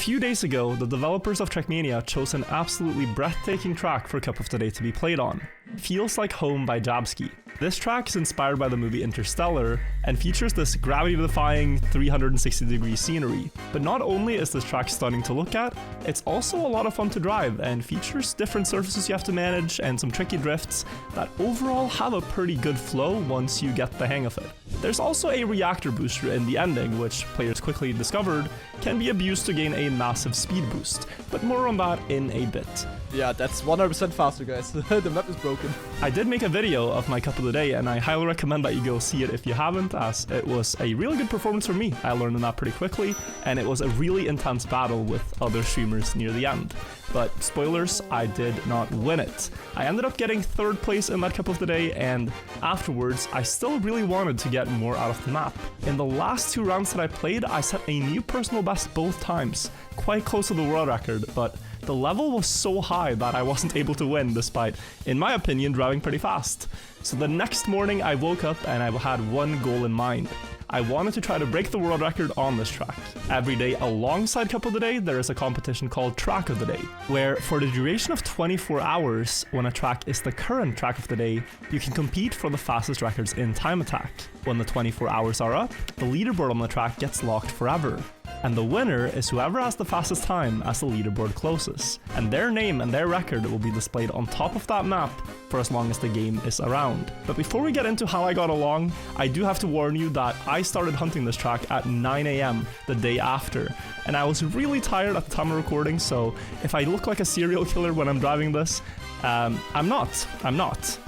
few days ago, the developers of Trackmania chose an absolutely breathtaking track for Cup of the Day to be played on. Feels Like Home by Jabski. This track is inspired by the movie Interstellar and features this gravity-defying 360-degree scenery. But not only is this track stunning to look at, it's also a lot of fun to drive and features different surfaces you have to manage and some tricky drifts that overall have a pretty good flow once you get the hang of it. There's also a reactor booster in the ending, which players quickly discovered can be abused to gain a massive speed boost, but more on that in a bit. Yeah, that's 100% faster, guys. The map is broken. I did make a video of my Cup of the Day, and I highly recommend that you go see it if you haven't, as it was a really good performance for me. I learned on that pretty quickly, and it was a really intense battle with other streamers near the end. But spoilers, I did not win it. I ended up getting 3rd place in that Cup of the Day, and afterwards, I still really wanted to get more out of the map. In the last 2 rounds that I played, I set a new personal best both times, quite close to the world record, but the level was so high that I wasn't able to win despite, in my opinion, driving pretty fast. So the next morning I woke up and I had one goal in mind. I wanted to try to break the world record on this track. Every day alongside Cup of the Day, there is a competition called Track of the Day, where for the duration of 24 hours, when a track is the current track of the day, you can compete for the fastest records in time attack. When the 24 hours are up, the leaderboard on the track gets locked forever. And the winner is whoever has the fastest time as the leaderboard closes. And their name and their record will be displayed on top of that map for as long as the game is around. But before we get into how I got along, I do have to warn you that I started hunting this track at 9 AM the day after. And I was really tired at the time of recording, so if I look like a serial killer when I'm driving this, I'm not.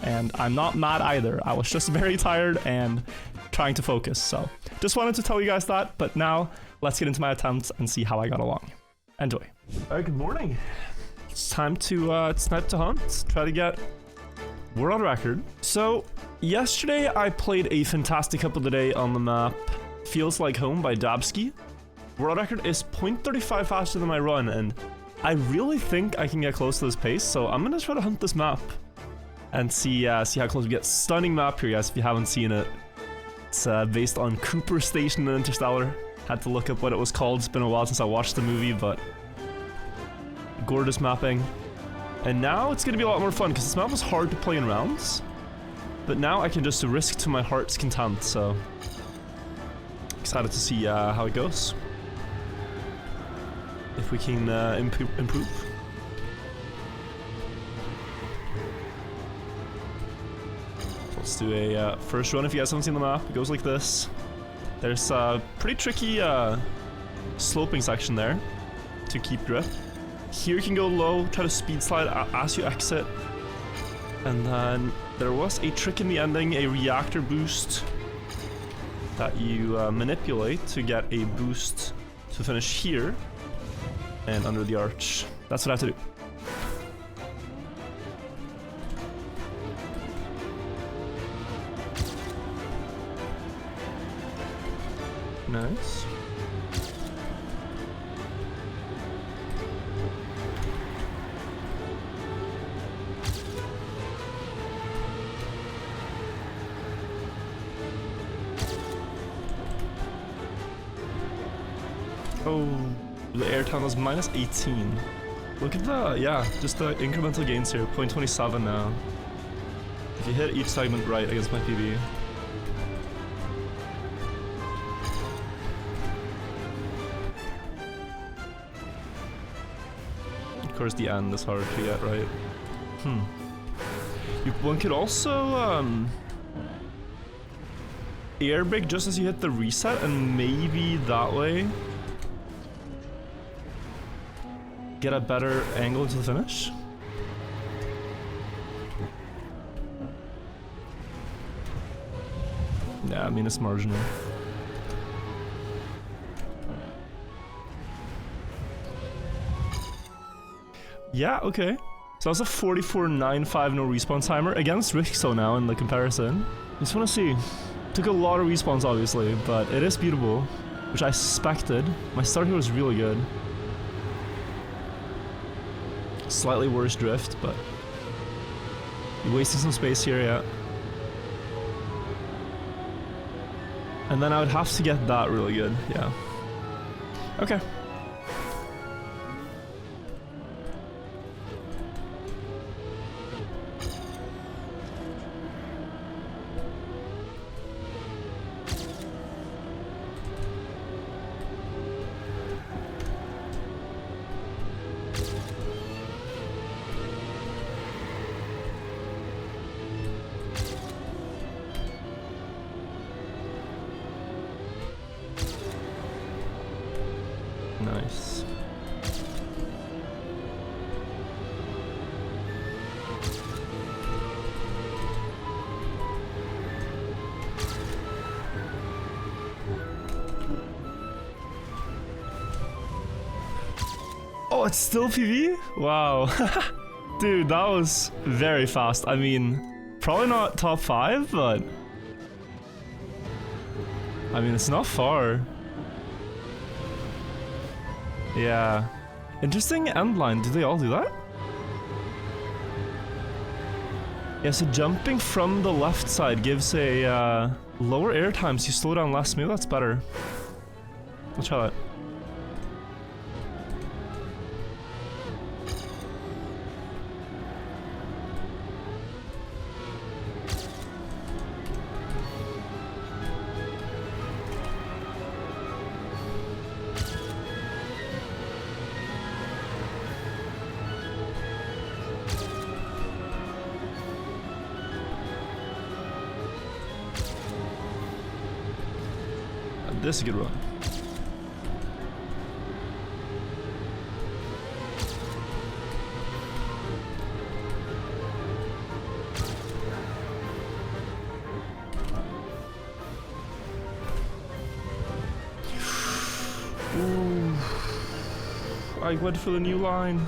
And I'm not mad either. I was just very tired and trying to focus, so just wanted to tell you guys that. But now, let's get into my attempts and see how I got along. Enjoy. Alright, good morning. It's time to hunt, try to get world record. So, yesterday I played a fantastic Cup of the Day on the map Feels Like Home by Jabski. World record is 0.35 faster than my run, and I really think I can get close to this pace, so I'm gonna try to hunt this map and see how close we get. Stunning map here, guys, if you haven't seen it. It's based on Cooper Station in Interstellar. Had to look up what it was called. It's been a while since I watched the movie, but gorgeous mapping. And now it's gonna be a lot more fun because this map was hard to play in rounds, but now I can just risk to my heart's content. So excited to see how it goes. If we can improve. Let's do a first run. If you guys haven't seen the map, it goes like this. There's a pretty tricky sloping section there to keep drift. Here you can go low, try to speed slide as you exit. And then there was a trick in the ending, a reactor boost that you manipulate to get a boost to finish here and under the arch. That's what I have to do. Nice. Oh, the air time was minus 18. Look at that, yeah, just the incremental gains here, 0.27 now. If you hit each segment right against my PB. Of course, the end is hard to get right. One could also air brake just as you hit the reset, and maybe that way get a better angle to the finish. Yeah, I mean, it's marginal. Yeah, okay. So that's a 44.95 no respawn timer against Rixo now in the comparison. Just want to see. Took a lot of respawns, obviously, but it is beatable, which I suspected. My start here was really good. Slightly worse drift, but you're wasting some space here, yeah. And then I would have to get that really good, yeah. Okay. Nice. Oh, it's still PV? Wow. Dude, that was very fast. I mean, probably not top 5, but... I mean, it's not far. Yeah. Interesting end line. Do they all do that? Yeah, so jumping from the left side gives a lower air time, so you slow down less. Maybe that's better. I'll try that. This is a good run. Ooh. I went for the new line.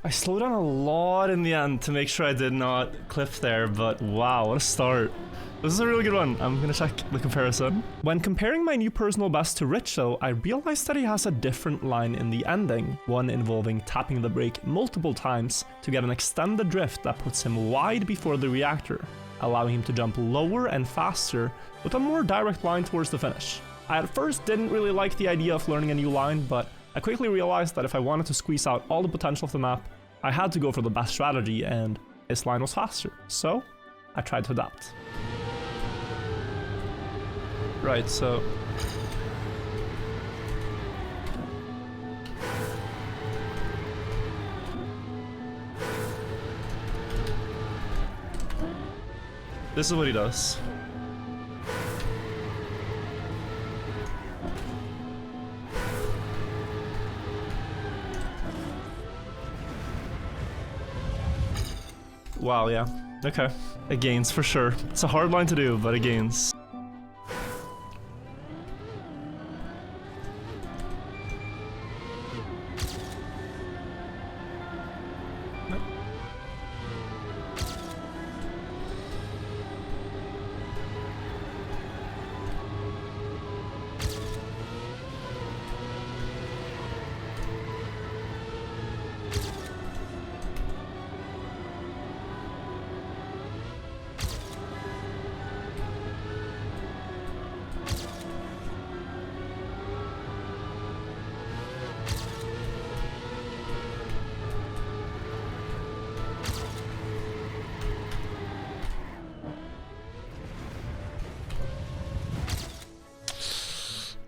I slowed down a lot in the end to make sure I did not cliff there, but wow, what a start. This is a really good one. I'm gonna check the comparison. When comparing my new personal best to Rich though, I realized that he has a different line in the ending, one involving tapping the brake multiple times to get an extended drift that puts him wide before the reactor, allowing him to jump lower and faster with a more direct line towards the finish. I at first didn't really like the idea of learning a new line, but I quickly realized that if I wanted to squeeze out all the potential of the map, I had to go for the best strategy, and his line was faster, so I tried to adapt. Right, so... this is what he does. Wow, yeah. Okay. It gains for sure. It's a hard line to do, but it gains.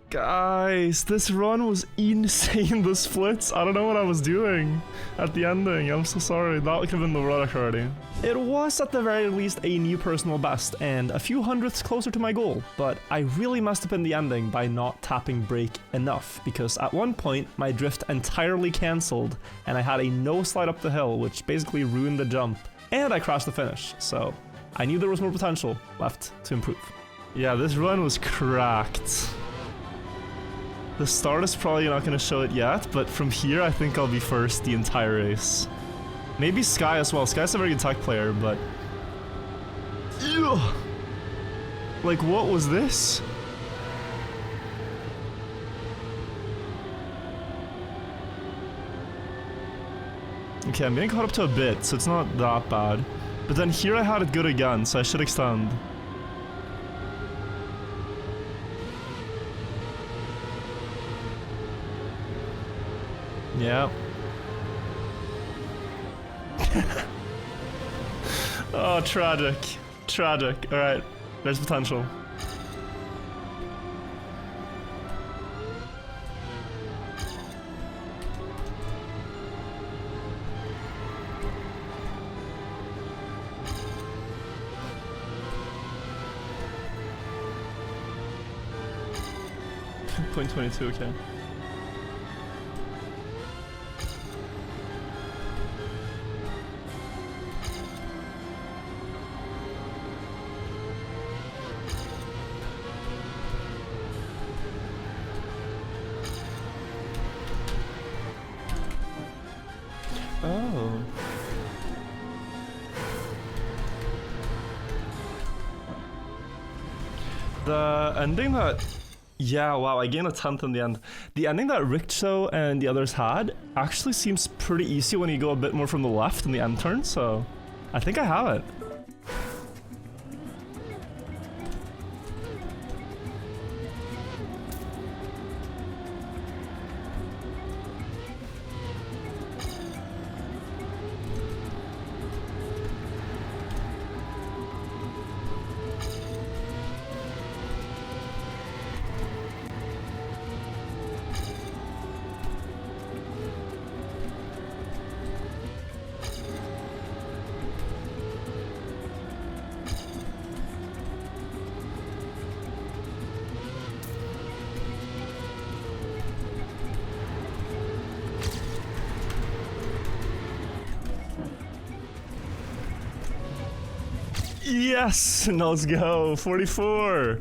Guys, this run was insane, the splits. I don't know what I was doing at the ending. I'm so sorry. That could have been the Roddick already. It was at the very least a new personal best and a few hundredths closer to my goal, but I really messed up in the ending by not tapping brake enough, because at one point my drift entirely cancelled and I had a no slide up the hill, which basically ruined the jump, and I crashed the finish, so I knew there was more potential left to improve. Yeah, this run was cracked. The start is probably not going to show it yet, but from here I think I'll be first the entire race. Maybe Sky as well. Sky's a very good tech player, but... Ugh. Like, what was this? Okay, I'm getting caught up to a bit, so it's not that bad. But then here I had it good again, so I should extend. Yeah. Oh, tragic. Tragic. Alright, there's potential. .22, okay. Oh. The ending that... Yeah, wow, I gained a 10th in the end. The ending that Wirtual and the others had actually seems pretty easy when you go a bit more from the left in the end turn, so I think I have it. Yes! Let's go! 44!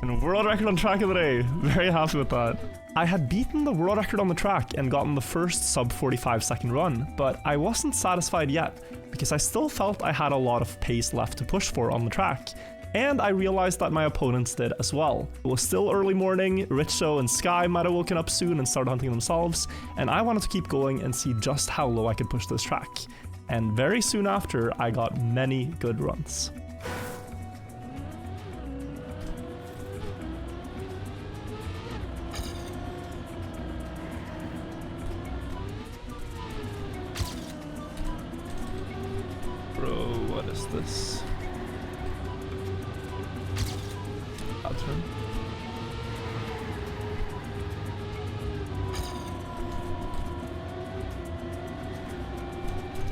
And world record on track of the day. Very happy with that. I had beaten the world record on the track and gotten the first sub 45 second run, but I wasn't satisfied yet because I still felt I had a lot of pace left to push for on the track. And I realized that my opponents did as well. It was still early morning, Richo and Sky might have woken up soon and started hunting themselves, and I wanted to keep going and see just how low I could push this track. And very soon after, I got many good runs. Bro, what is this? Turn.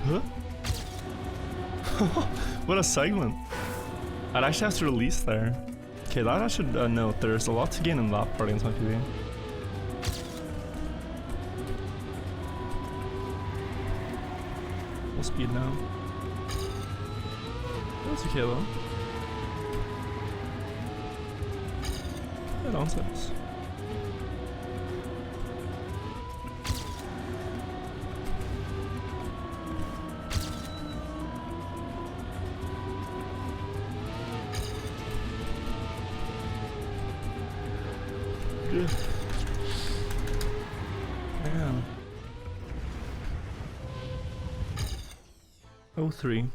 Huh? What a segment. I'd actually have to release there. Okay, that I should note. There's a lot to gain in that part against my PB. Full speed now. That's okay though. Nonsense. Man. 03.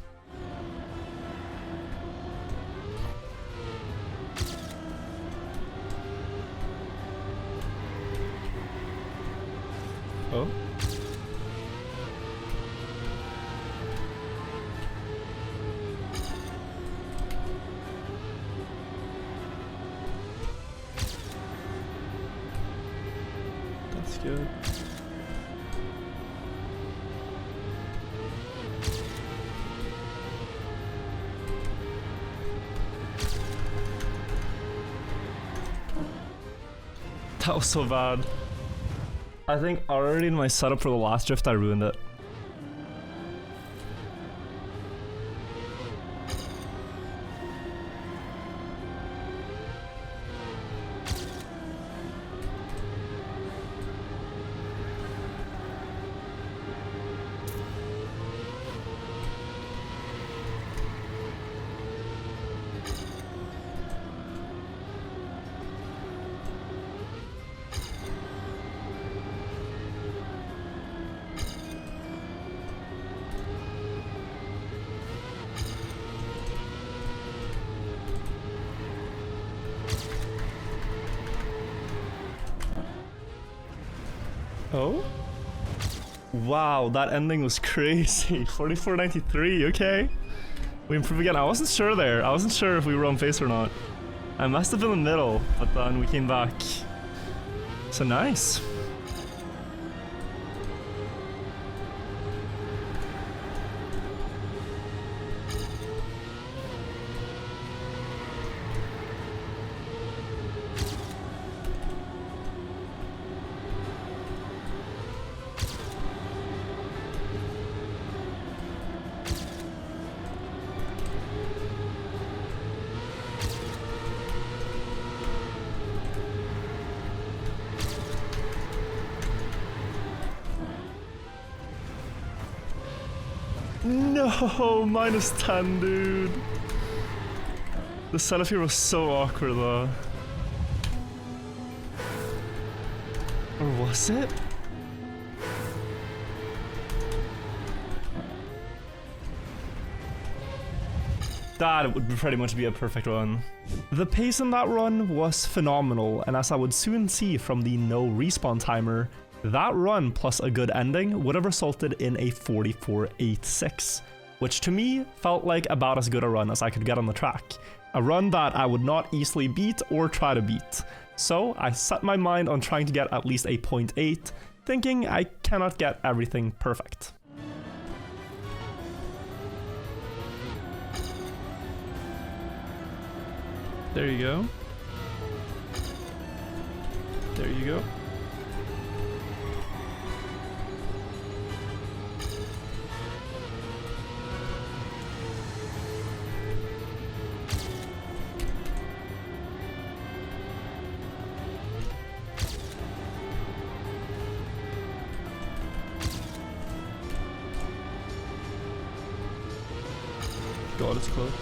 Oh. That's good. That was so bad. I think already in my setup for the last drift I ruined it. Oh? Wow, that ending was crazy. 44.93, okay. We improve again. I wasn't sure there. I wasn't sure if we were on pace or not. I must have been in the middle, but then we came back. So nice. No, minus 10, dude. The setup here was so awkward, though. Or was it? That would pretty much be a perfect run. The pace in that run was phenomenal, and as I would soon see from the no respawn timer, that run plus a good ending would have resulted in a 44.86, which to me felt like about as good a run as I could get on the track. A run that I would not easily beat or try to beat. So I set my mind on trying to get at least a 0.8, thinking I cannot get everything perfect. There you go. There you go. God, it's close.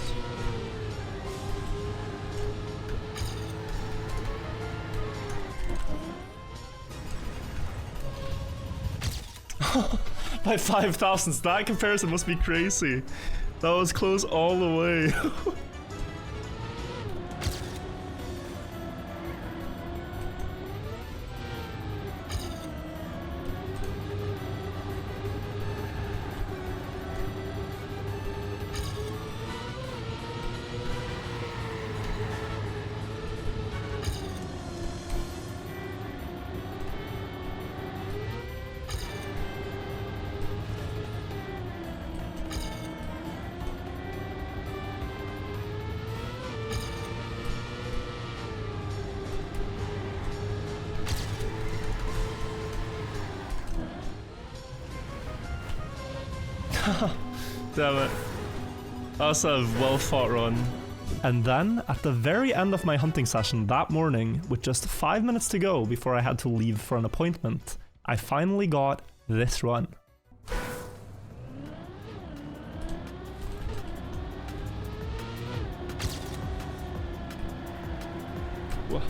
By 5 thousandths, that comparison must be crazy. That was close all the way. Damn it. That was a well fought run. And then, at the very end of my hunting session that morning, with just 5 minutes to go before I had to leave for an appointment, I finally got this run. Whoa.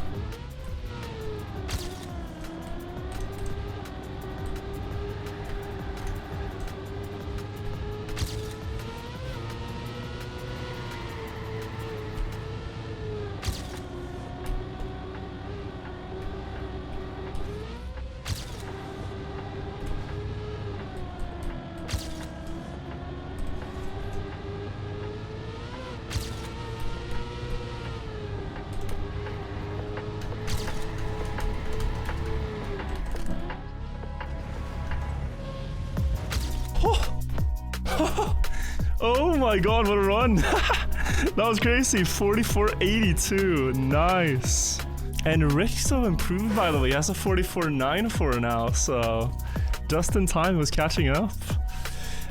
Oh my god, what a run! That was crazy. 44.82. Nice. And Rickso improved, by the way. He has a 44.94 now, so just in time he was catching up.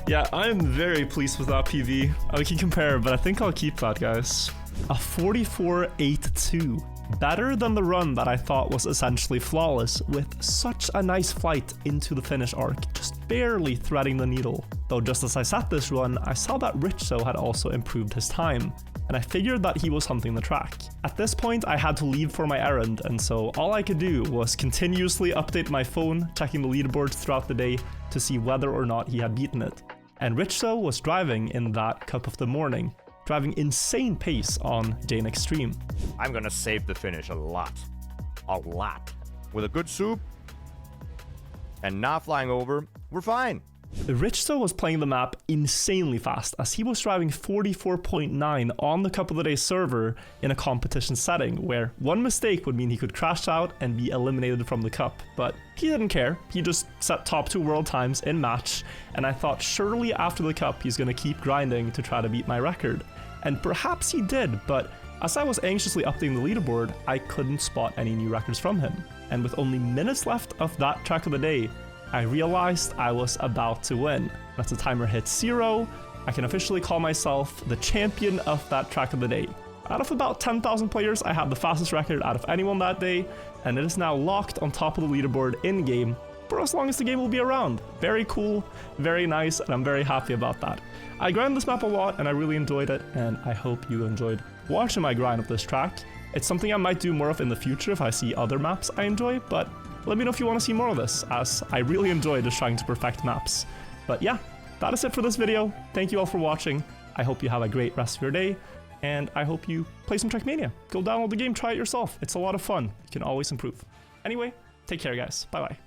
Yeah, I'm very pleased with that PV. We can compare, but I think I'll keep that, guys. A 44.82. Better than the run that I thought was essentially flawless, with such a nice flight into the finish arc, just barely threading the needle. Though just as I set this run, I saw that Richso had also improved his time, and I figured that he was hunting the track. At this point, I had to leave for my errand, and so all I could do was continuously update my phone, checking the leaderboard throughout the day to see whether or not he had beaten it. And Richso was driving in that cup of the morning, driving insane pace on Jane Extreme. I'm gonna save the finish a lot. A lot. With a good soup and not flying over, we're fine. Wirtual was playing the map insanely fast, as he was driving 44.9 on the Cup of the Day server in a competition setting, where one mistake would mean he could crash out and be eliminated from the cup. But he didn't care, he just set top 2 world times in match, and I thought surely after the cup he's gonna keep grinding to try to beat my record. And perhaps he did, but as I was anxiously updating the leaderboard, I couldn't spot any new records from him. And with only minutes left of that track of the day, I realized I was about to win. As the timer hits 0, I can officially call myself the champion of that track of the day. Out of about 10,000 players, I had the fastest record out of anyone that day, and it is now locked on top of the leaderboard in-game for as long as the game will be around. Very cool, very nice, and I'm very happy about that. I grinded this map a lot, and I really enjoyed it, and I hope you enjoyed watching my grind of this track. It's something I might do more of in the future if I see other maps I enjoy, but let me know if you want to see more of this, as I really enjoy just trying to perfect maps. But yeah, that is it for this video. Thank you all for watching. I hope you have a great rest of your day, and I hope you play some Trackmania. Go download the game, try it yourself. It's a lot of fun. You can always improve. Anyway, take care guys. Bye bye.